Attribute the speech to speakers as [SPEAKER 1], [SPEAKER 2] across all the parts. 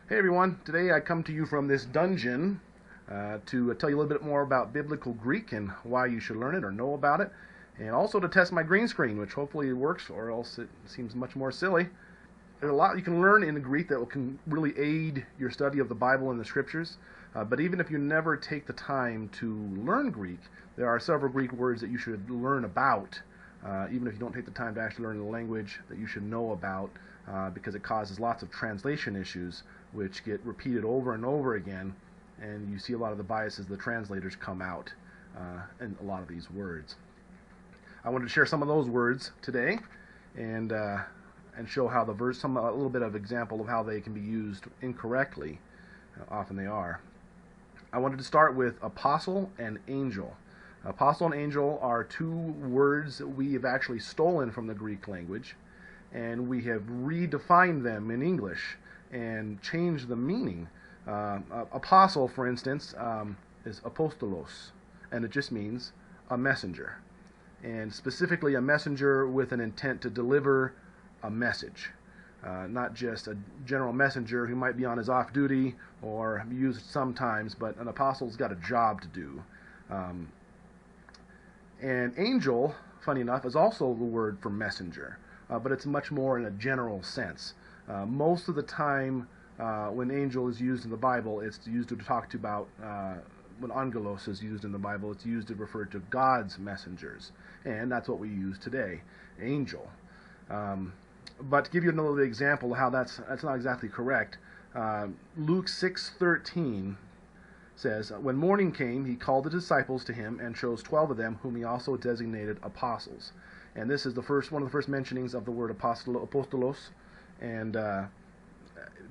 [SPEAKER 1] Hey everyone, today I come to you from this dungeon to tell you a little bit more about biblical Greek and why you should learn it or know about it, and also to test my green screen, which hopefully works or else it seems much more silly. There's a lot you can learn in the Greek that can really aid your study of the Bible and the Scriptures, but even if you never take the time to learn Greek, there are several Greek words that you should learn about, even if you don't take the time to actually learn the language that you should know about, because it causes lots of translation issues which get repeated over and over again, and you see a lot of the biases the translators come out in a lot of these words. I wanted to share some of those words today and show how the verse, a little bit of example of how they can be used incorrectly. Often they are. I wanted to start with apostle and angel. Apostle and angel are two words that we have actually stolen from the Greek language, and we have redefined them in English and changed the meaning. Apostle, for instance, is apostolos, and it just means a messenger, and specifically a messenger with an intent to deliver a message, not just a general messenger who might be on his off duty or used sometimes, but an apostle's got a job to do. And angel, funny enough, is also the word for messenger, but it's much more in a general sense. Most of the time when angel is used in the Bible, it's used to talk to about, when angelos is used in the Bible, it's used to refer to God's messengers. And that's what we use today, angel. But to give you another example of how that's not exactly correct, Luke 6:13 says, "When morning came, he called the disciples to him and chose 12 of them, whom he also designated apostles." And this is one of the first mentionings of the word apostolos. And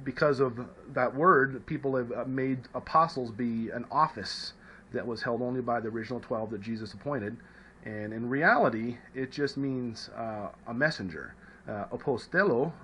[SPEAKER 1] because of that word, people have made apostles be an office that was held only by the original 12 that Jesus appointed. And in reality, it just means a messenger. Apostello,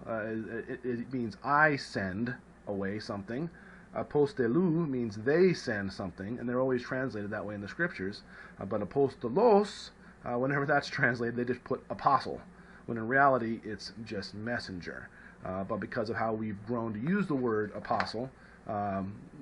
[SPEAKER 1] it means I send away something. Apostelou means they send something, and they're always translated that way in the Scriptures. But apostolos, whenever that's translated, they just put apostle, when in reality it's just messenger. But because of how we've grown to use the word apostle,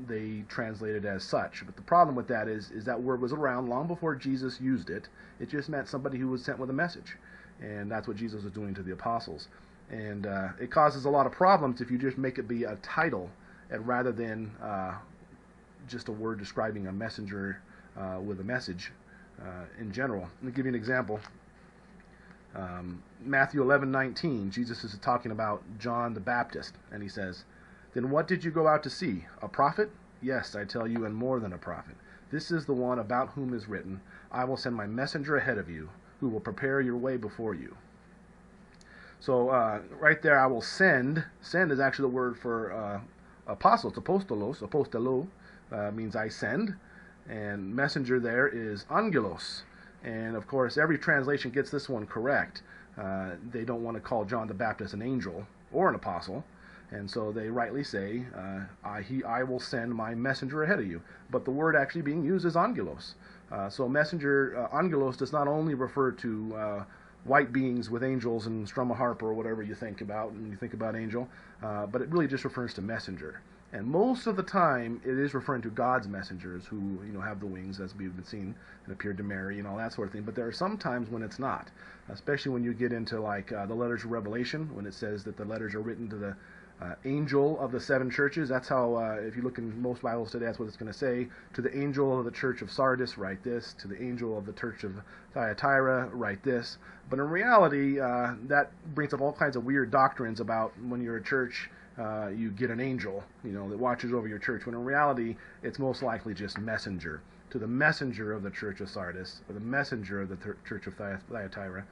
[SPEAKER 1] they translate it as such. But the problem with that is that word was around long before Jesus used it. It just meant somebody who was sent with a message. And that's what Jesus was doing to the apostles. And it causes a lot of problems if you just make it be a title rather than just a word describing a messenger with a message in general. Let me give you an example. Matthew 11:19, Jesus is talking about John the Baptist, and he says, "Then what did you go out to see? A prophet? Yes, I tell you, and more than a prophet. This is the one about whom is written, I will send my messenger ahead of you, who will prepare your way before you." So right there, I will send. Send is actually the word for apostle. It's apostolos. Apostelo means I send. And messenger there is angelos. And of course, every translation gets this one correct. They don't want to call John the Baptist an angel or an apostle. And so they rightly say, I will send my messenger ahead of you. But the word actually being used is angelos. So messenger, angelos, does not only refer to white beings with angels and strum a harp or whatever you think about when you think about angel, but it really just refers to messenger. And most of the time, it is referring to God's messengers who, have the wings, as we've been seeing, and appeared to Mary and all that sort of thing. But there are some times when it's not, especially when you get into the letters of Revelation, when it says that the letters are written to the angel of the seven churches. That's how, if you look in most Bibles today, that's what it's going to say. To the angel of the church of Sardis, write this. To the angel of the church of Thyatira, write this. But in reality, that brings up all kinds of weird doctrines about when you're a church, you get an angel, that watches over your church, when in reality, it's most likely just messenger. To the messenger of the church of Sardis, or the messenger of the church of Thyatira.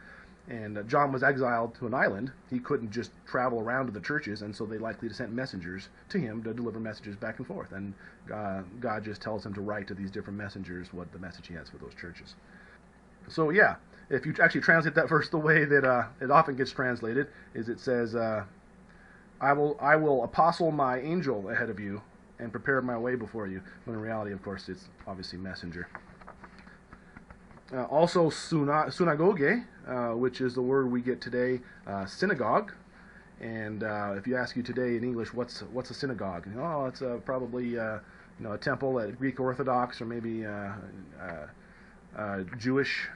[SPEAKER 1] And John was exiled to an island. He couldn't just travel around to the churches, and so they likely sent messengers to him to deliver messages back and forth. And God just tells him to write to these different messengers what the message he has for those churches. So yeah, if you actually translate that verse the way that it often gets translated, is it says, I will apostle my angel ahead of you and prepare my way before you. When in reality, of course, it's obviously messenger. Also synagoge, which is the word we get today, synagogue. And if you ask you today in English, what's a synagogue? Oh, it's probably a temple at Greek Orthodox, or maybe Jewish,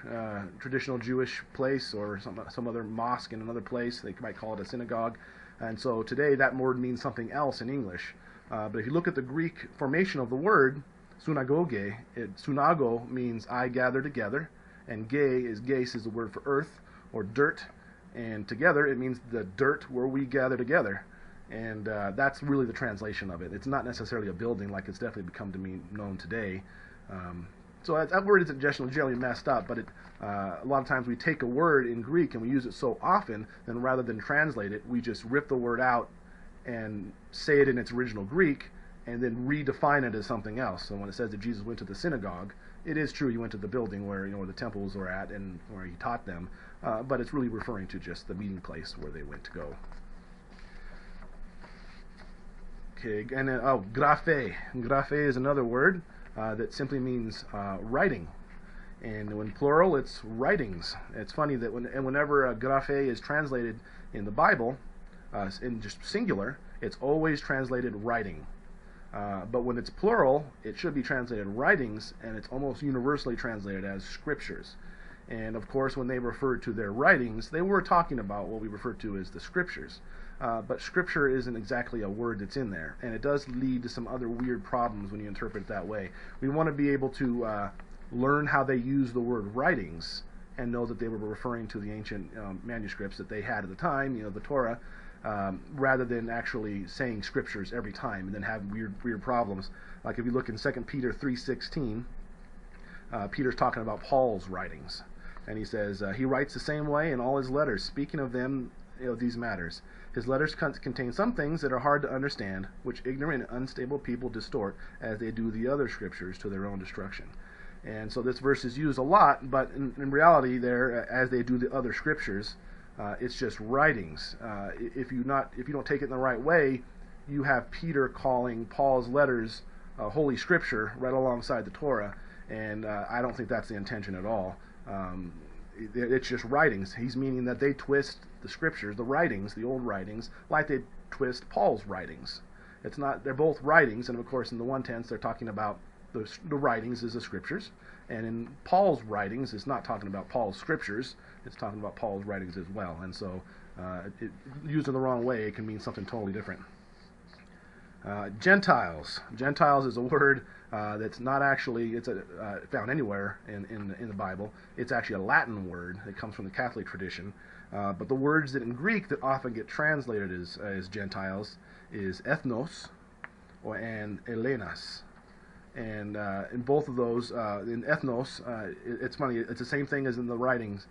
[SPEAKER 1] traditional Jewish place, or some other mosque in another place. They might call it a synagogue. And so today that word means something else in English. But if you look at the Greek formation of the word, synagoge, synago means I gather together, and geis is the word for earth or dirt, and together it means the dirt where we gather together. And that's really the translation of it. It's not necessarily a building like it's definitely become to be known today. So that word isn't generally messed up, but a lot of times we take a word in Greek and we use it so often, then rather than translate it, we just rip the word out and say it in its original Greek, and then redefine it as something else. So when it says that Jesus went to the synagogue, it is true he went to the building where where the temples were at and where he taught them, but it's really referring to just the meeting place where they went to go. Okay, and then graphe. Graphe is another word that simply means writing, and when plural, it's writings. It's funny that whenever graphe is translated in the Bible, in just singular, it's always translated writing. But when it's plural, it should be translated writings, and it's almost universally translated as scriptures. And of course, when they referred to their writings, they were talking about what we refer to as the scriptures. But scripture isn't exactly a word that's in there, and it does lead to some other weird problems when you interpret it that way. We want to be able to learn how they use the word writings and know that they were referring to the ancient manuscripts that they had at the time, the Torah, rather than actually saying scriptures every time and then have weird problems. Like if you look in 2 Peter 3:16, Peter's talking about Paul's writings, and he says he writes the same way in all his letters, speaking of them, these matters. His letters contain some things that are hard to understand, which ignorant and unstable people distort, as they do the other scriptures to their own destruction. And so this verse is used a lot, but in reality, there, as they do the other scriptures, it's just writings. If you don't take it in the right way, you have Peter calling Paul's letters holy scripture right alongside the Torah, and I don't think that's the intention at all. It's just writings. He's meaning that they twist the scriptures, the writings, the old writings, like they twist Paul's writings. It's not. They're both writings, and of course, in the one tense, they're talking about the writings as the scriptures, and in Paul's writings, it's not talking about Paul's scriptures. It's talking about Paul's writings as well. And so, used in the wrong way, it can mean something totally different. Gentiles. Gentiles is a word that's not actually found anywhere in the Bible. It's actually a Latin word. It comes from the Catholic tradition. But the words that in Greek that often get translated as Gentiles is ethnos and elenas. And in both of those, in ethnos, it's funny, it's the same thing as in the writings.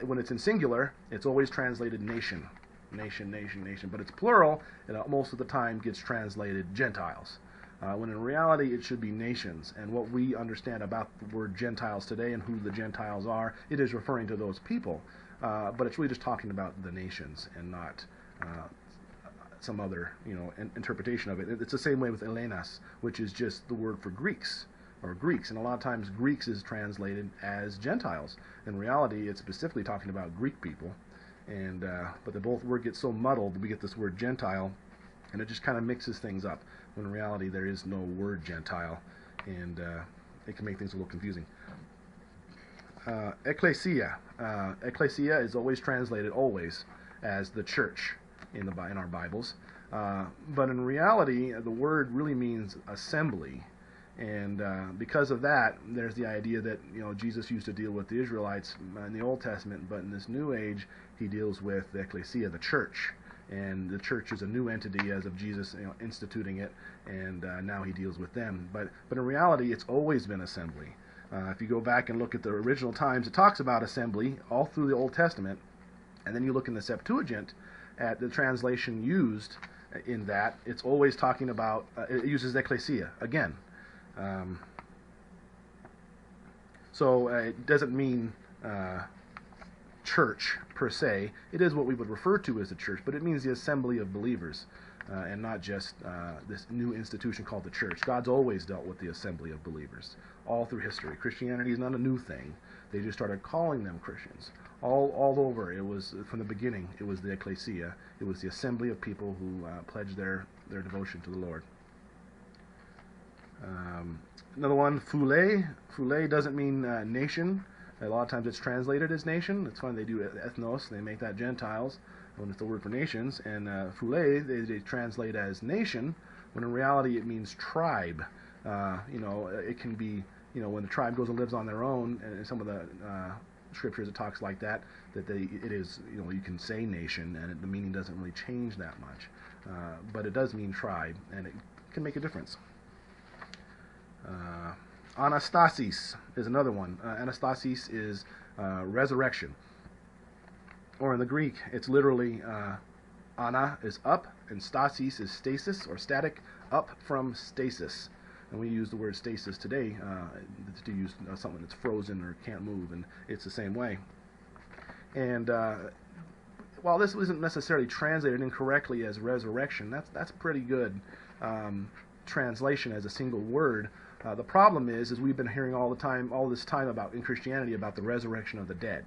[SPEAKER 1] When it's in singular, it's always translated nation. Nation, nation, nation. But it's plural, and most of the time gets translated Gentiles. When in reality, it should be nations. And what we understand about the word Gentiles today and who the Gentiles are, it is referring to those people. But it's really just talking about the nations and not some other interpretation of it. It's the same way with Elenas, which is just the word for Greeks or Greeks, and a lot of times Greeks is translated as Gentiles. In reality, it's specifically talking about Greek people, and but the both word gets so muddled, we get this word Gentile, and it just kind of mixes things up. When in reality, there is no word Gentile, and it can make things a little confusing. Ecclesia. Ecclesia is always translated as the church in our Bibles, but in reality, the word really means assembly, and because of that, there's the idea that Jesus used to deal with the Israelites in the Old Testament, but in this New Age, he deals with the ecclesia, the church, and the church is a new entity as of Jesus instituting it, and now he deals with them. But in reality, it's always been assembly. If you go back and look at the original times, it talks about assembly all through the Old Testament, and then you look in the Septuagint at the translation used in that, it's always talking about, it uses ecclesia again. So it doesn't mean church per se. It is what we would refer to as the church, but it means the assembly of believers, and not just this new institution called the church. God's always dealt with the assembly of believers all through history. Christianity is not a new thing. They just started calling them Christians. All over, it was, from the beginning, it was the ecclesia. It was the assembly of people who pledged their devotion to the Lord. Another one, Phule. Phule doesn't mean nation. A lot of times it's translated as nation. It's funny, they do ethnos, they make that Gentiles, when it's the word for nations. And Phule, they translate as nation, when in reality it means tribe. It can be, when the tribe goes and lives on their own, and in some of the scriptures it talks like that it is, you can say nation, and the meaning doesn't really change that much. But it does mean tribe, and it can make a difference. Anastasis is another one. Anastasis is resurrection. Or in the Greek, it's literally ana is up, and stasis is stasis or static, up from stasis. And we use the word stasis today to use something that's frozen or can't move, and it's the same way. And while this isn't necessarily translated incorrectly as resurrection, that's pretty good translation as a single word. The problem is we've been hearing all this time about in Christianity about the resurrection of the dead.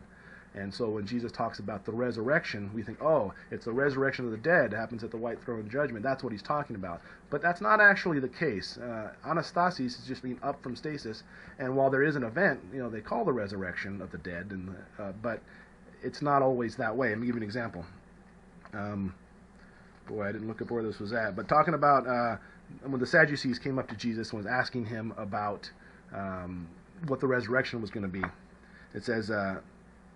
[SPEAKER 1] And so when Jesus talks about the resurrection, we think, oh, it's the resurrection of the dead. It happens at the white throne judgment. That's what he's talking about. But that's not actually the case. Anastasis is just being up from stasis. And while there is an event, they call the resurrection of the dead, but it's not always that way. Let me give you an example. Boy, I didn't look up where this was at. But talking about when the Sadducees came up to Jesus and was asking him about what the resurrection was going to be. It says,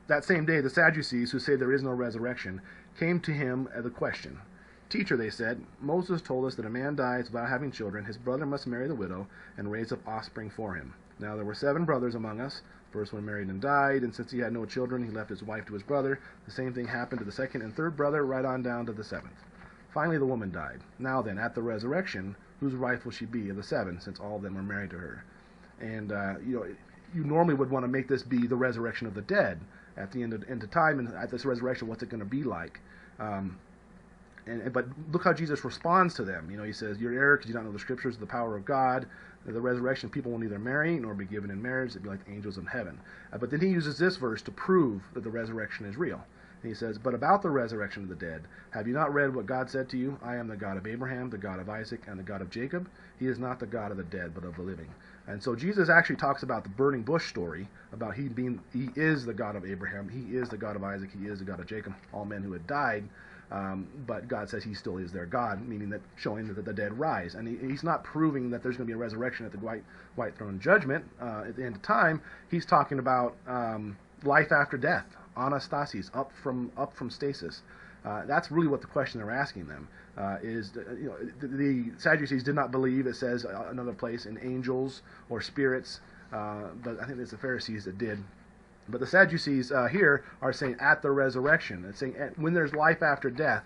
[SPEAKER 1] that same day, the Sadducees, who say there is no resurrection, came to him at the question. Teacher, they said, Moses told us that a man dies without having children. His brother must marry the widow and raise up offspring for him. Now there were 7 brothers among us. First one married and died, and since he had no children, he left his wife to his brother. The same thing happened to the second and third brother, right on down to the 7th. Finally, the woman died. Now then, at the resurrection, whose wife will she be of the 7, since all of them are married to her? And, you normally would want to make this be the resurrection of the dead at the end of time, and at this resurrection, what's it going to be like? But look how Jesus responds to them. He says, you're in error because you don't know the scriptures of the power of God. The resurrection, people will neither marry nor be given in marriage. They'll be like the angels in heaven. But then he uses this verse to prove that the resurrection is real. And he says, but about the resurrection of the dead, have you not read what God said to you? I am the God of Abraham, the God of Isaac, and the God of Jacob. He is not the God of the dead, but of the living. And so Jesus actually talks about the burning bush story, about he is the God of Abraham, he is the God of Isaac, he is the God of Jacob, all men who had died. But God says he still is their God, meaning that showing that the dead rise. And he's not proving that there's going to be a resurrection at the white throne judgment at the end of time. He's talking about life after death, anastasis, up from stasis. That's really what the question they're asking them is. The Sadducees did not believe, it says another place, in angels or spirits, but I think it's the Pharisees that did. But the Sadducees here are saying at the resurrection. It's saying when there's life after death,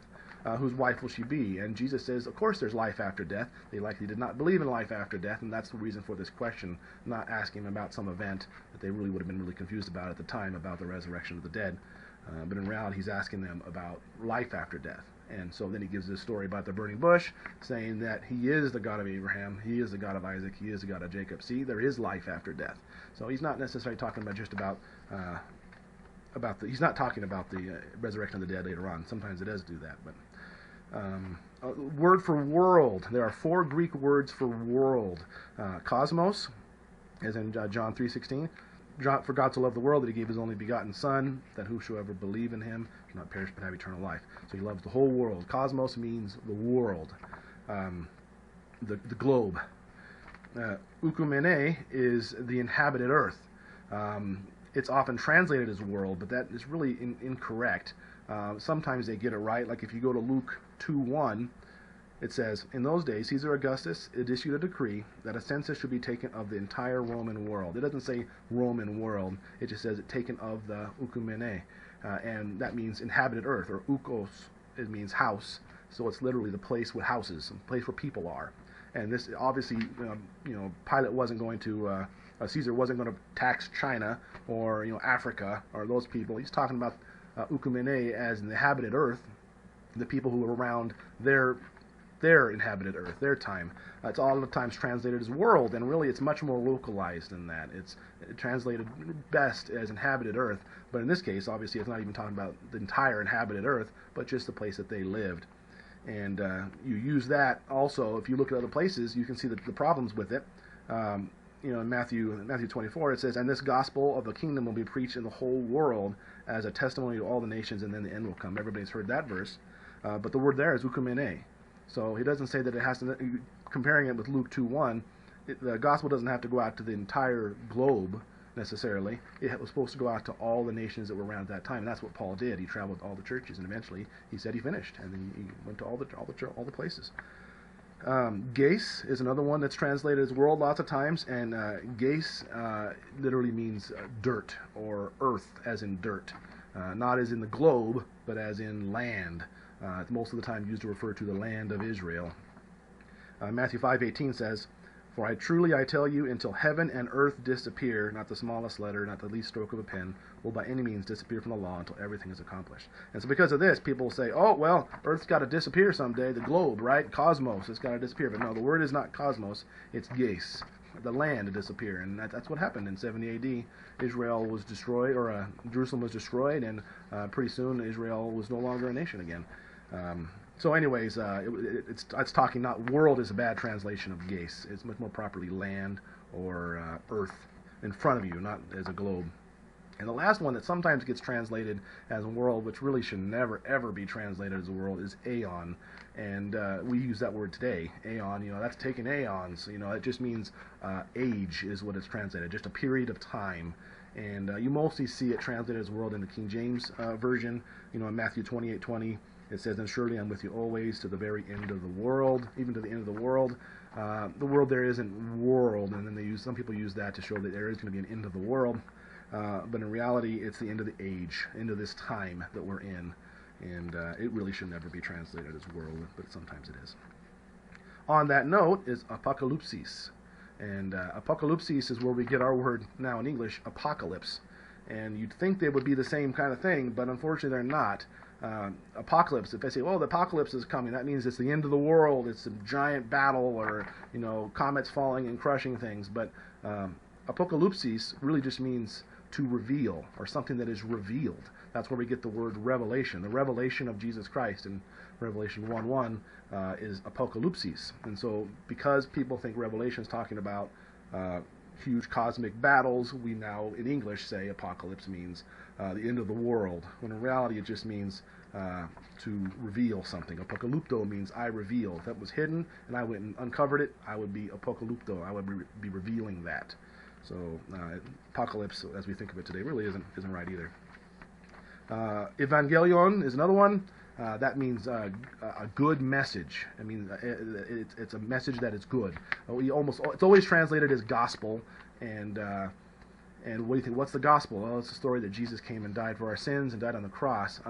[SPEAKER 1] whose wife will she be? And Jesus says, of course there's life after death. They likely did not believe in life after death, and that's the reason for this question, not asking about some event that they really would have been really confused about at the time about the resurrection of the dead. But in reality, he's asking them about life after death. And so then he gives this story about the burning bush, saying that he is the God of Abraham, he is the God of Isaac, he is the God of Jacob. See, there is life after death. So he's not necessarily talking about just he's not talking about the resurrection of the dead later on. Sometimes it does do that. But word for world, there are 4 Greek words for world. Cosmos, as in John 3:16. For God so loved the world that he gave his only begotten Son, that whosoever believe in him shall not perish but have eternal life. So he loves the whole world. Cosmos means the world, the globe. Eukumene is the inhabited earth. It's often translated as world, but that is really incorrect. Sometimes they get it right. Like if you go to Luke 2:1, it says, in those days, Caesar Augustus issued a decree that a census should be taken of the entire Roman world. It doesn't say Roman world. It just says it taken of the eukumene. And that means inhabited earth, or oukos, it means house. So it's literally the place with houses, the place where people are. And this, obviously, Pilate wasn't going to, Caesar wasn't going to tax China or, Africa or those people. He's talking about eukumene as an inhabited earth, the people who were around their their inhabited earth, their time. It's all the times translated as world, and really it's much more localized than that. It's translated best as inhabited earth, but in this case, obviously, it's not even talking about the entire inhabited earth, but just the place that they lived. And you use that also, if you look at other places, you can see the problems with it. In Matthew 24, it says, "And this gospel of the kingdom will be preached in the whole world as a testimony to all the nations, and then the end will come." Everybody's heard that verse. But the word there is ukumene. So he doesn't say that it has to, comparing it with Luke 2:1, the gospel doesn't have to go out to the entire globe necessarily. It was supposed to go out to all the nations that were around at that time, and that's what Paul did. He traveled to all the churches, and eventually he said he finished, and then he went to all the places. Geis is another one that's translated as world lots of times, and geis literally means dirt or earth, as in dirt, not as in the globe, but as in land. It's most of the time used to refer to the land of Israel. Matthew 5:18 says, "For I tell you, until heaven and earth disappear, not the smallest letter, not the least stroke of a pen, will by any means disappear from the law until everything is accomplished." And so because of this, people say, oh, well, Earth's got to disappear someday, the globe, right? Cosmos, it's got to disappear. But no, the word is not cosmos, it's geis, the land to disappear. And that's what happened in 70 AD. Israel was destroyed, or Jerusalem was destroyed, and pretty soon Israel was no longer a nation again. So anyways, it's talking not world is a bad translation of geis. It's much more properly land or earth in front of you, not as a globe. And the last one that sometimes gets translated as a world, which really should never ever be translated as a world, is aeon. And we use that word today, aeon. That's taken aeons. It just means age is what it's translated, just a period of time. And you mostly see it translated as world in the King James version. In Matthew 28:20. It says, "And surely I'm with you always to the very end of the world," even to the end of the world. The world there isn't world, and then some people use that to show that there is going to be an end of the world. But in reality, it's the end of the age, end of this time that we're in. And it really should never be translated as world, but sometimes it is. On that note is apocalypsis. And apocalypsis is where we get our word now in English, apocalypse. And you'd think they would be the same kind of thing, but unfortunately they're not. Apocalypse, if they say, oh, the apocalypse is coming, that means it's the end of the world, it's a giant battle, or comets falling and crushing things. But apocalypsis really just means to reveal, or something that is revealed. That's where we get the word revelation. The revelation of Jesus Christ in Revelation 1:1 is apocalypsis. And so because people think Revelation is talking about huge cosmic battles, we now in English say apocalypse means the end of the world, when in reality it just means to reveal something. Apocalypto means I reveal. If that was hidden and I went and uncovered it, I would be apocalypto. I would be revealing that. So apocalypse, as we think of it today, really isn't right either. Evangelion is another one. That means a good message. I mean, it's a message that is good. It's always translated as gospel. And what do you think? What's the gospel? Well, it's the story that Jesus came and died for our sins and died on the cross.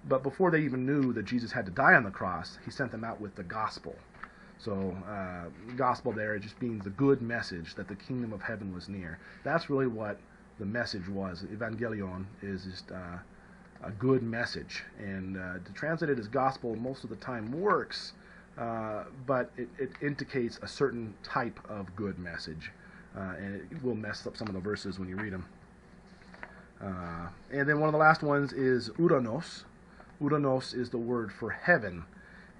[SPEAKER 1] But before they even knew that Jesus had to die on the cross, he sent them out with the gospel. So gospel there, it just means the good message that the kingdom of heaven was near. That's really what the message was. Evangelion is just a good message. And to translate it as gospel most of the time works, but it indicates a certain type of good message. And it will mess up some of the verses when you read them. And then one of the last ones is uranos. Uranos is the word for heaven.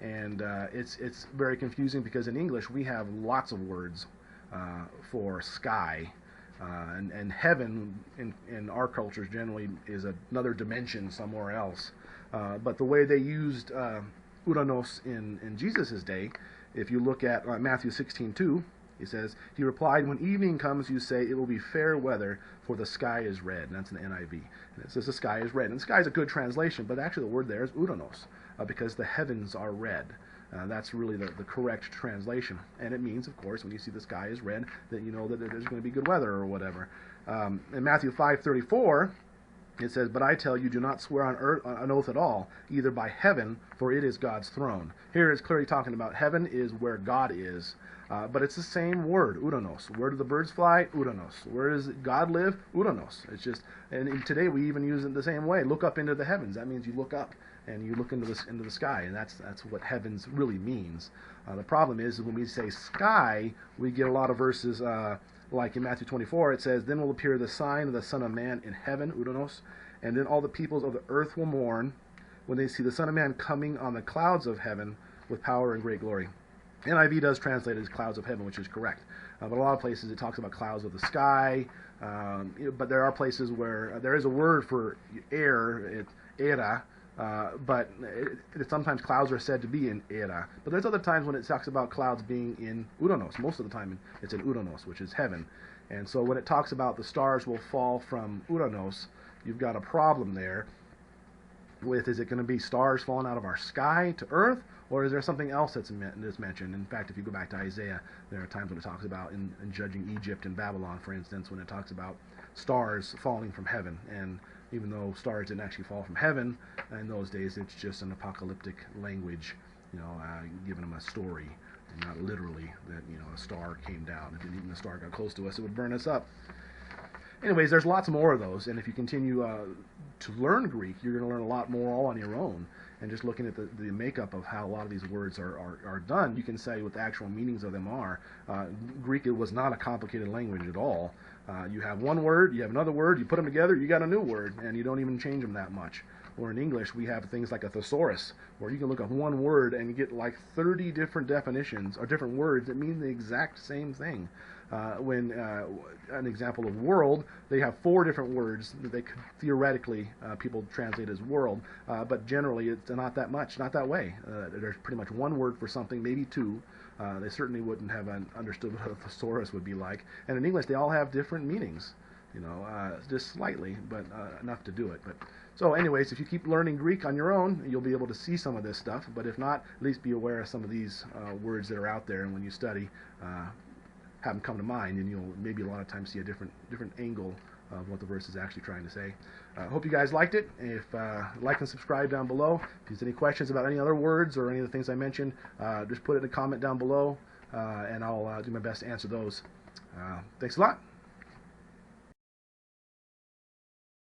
[SPEAKER 1] And it's very confusing because in English we have lots of words for sky. And heaven in our cultures generally is another dimension somewhere else. But the way they used uranos in Jesus' day, if you look at Matthew 16:2, he says, he replied, "When evening comes, you say, it will be fair weather, for the sky is red." And that's in the NIV. And it says the sky is red. And sky is a good translation, but actually the word there is uranos, because the heavens are red. That's really the correct translation. And it means, of course, when you see the sky is red, that you know that there's going to be good weather or whatever. In Matthew 5:34, it says, "But I tell you, do not swear on an oath at all, either by heaven, for it is God's throne." Here it's clearly talking about heaven is where God is. But it's the same word, uranos. Where do the birds fly? Uranos. Where does God live? Uranos. It's just, and today we even use it the same way. Look up into the heavens. That means you look up. and you look into the sky, and that's what heavens really means. The problem is when we say sky, we get a lot of verses like in Matthew 24. It says, "Then will appear the sign of the Son of Man in heaven," Udonos, "and then all the peoples of the earth will mourn when they see the Son of Man coming on the clouds of heaven with power and great glory." NIV does translate it as clouds of heaven, which is correct. But a lot of places it talks about clouds of the sky. But there are places where there is a word for air, it's era, but sometimes clouds are said to be in era. But there's other times when it talks about clouds being in Udonos. Most of the time it's in Udonos, which is heaven. And so when it talks about the stars will fall from Udonos, you've got a problem there with, is it going to be stars falling out of our sky to earth, or is there something else that's mentioned? In fact, if you go back to Isaiah, there are times when it talks about in judging Egypt and Babylon, for instance, when it talks about stars falling from heaven. And even though stars didn't actually fall from heaven in those days, it's just an apocalyptic language, giving them a story, and not literally that a star came down. If even the star got close to us, it would burn us up. Anyways, there's lots more of those, and if you continue to learn Greek, you're going to learn a lot more all on your own. And just looking at the makeup of how a lot of these words are done, you can say what the actual meanings of them are. Greek, it was not a complicated language at all. You have one word, you have another word, you put them together, you got a new word, and you don't even change them that much. Or in English, we have things like a thesaurus, where you can look up one word and you get like 30 different definitions or different words that mean the exact same thing. When an example of world, they have 4 different words that they could theoretically people translate as world, but generally it's not that much, not that way. There's pretty much one word for something, maybe 2. They certainly wouldn't have understood what a thesaurus would be like. And in English, they all have different meanings, just slightly, but enough to do it. But so anyways, if you keep learning Greek on your own, you'll be able to see some of this stuff. But if not, at least be aware of some of these words that are out there, and when you study, have them come to mind, and you'll maybe a lot of times see a different angle of what the verse is actually trying to say. Hope you guys liked it. If like and subscribe down below. If there's any questions about any other words or any of the things I mentioned, just put it in a comment down below, and I'll do my best to answer those. Thanks a lot.